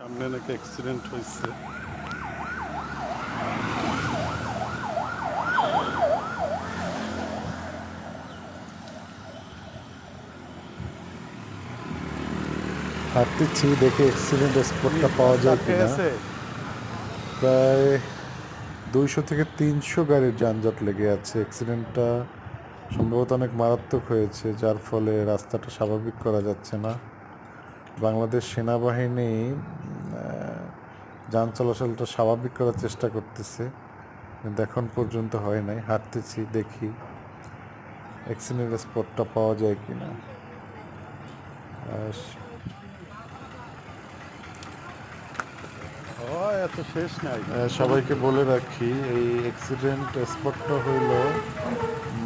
সামনে নাকি অ্যাক্সিডেন্ট হয়েছে। হাঁটতেছি দেখে অ্যাক্সিডেন্ট স্পটটা পাওয়া যায় কিনা। প্রায় 200 থেকে 300 গাড়ির যানজট লেগে আছে। অ্যাক্সিডেন্টটা সম্ভবত অনেক মারাত্মক হয়েছে, যার ফলে রাস্তাটা স্বাভাবিক করা যাচ্ছে না। বাংলাদেশ সেনাবাহিনী যান চলাচলটা স্বাভাবিক করার চেষ্টা করতেছে, কিন্তু এখন পর্যন্ত হয় নাই। হাঁটতেছি দেখি অ্যাক্সিডেন্ট স্পটটা পাওয়া যায় কিনা। এত শেষ নাই। সবাইকে বলে রাখি, এই অ্যাক্সিডেন্ট স্পটটা হইল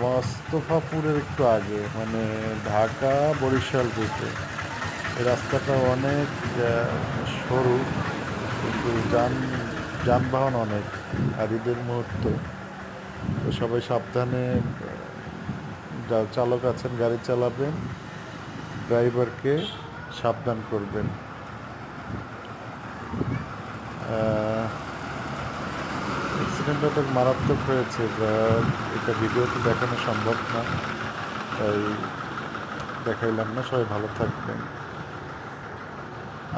মোস্তফাপুরের একটু আগে, মানে ঢাকা বরিশাল রুটে। এই রাস্তাটা অনেক সরু, কিন্তু যানবাহন অনেক, আর ঈদের মুহূর্ত। তো সবাই সাবধানে যা চালক আছেন গাড়ি চালাবেন, ড্রাইভারকে সাবধান করবেন। অ্যাক্সিডেন্টটা অনেক মারাত্মক হয়েছে, এটা ভিডিওতে দেখানো সম্ভব না, তাই দেখাইলাম না। সবাই ভালো থাকবেন।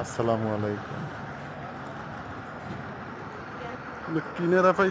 আসসালামু আলাইকুম। কিনেরা পাই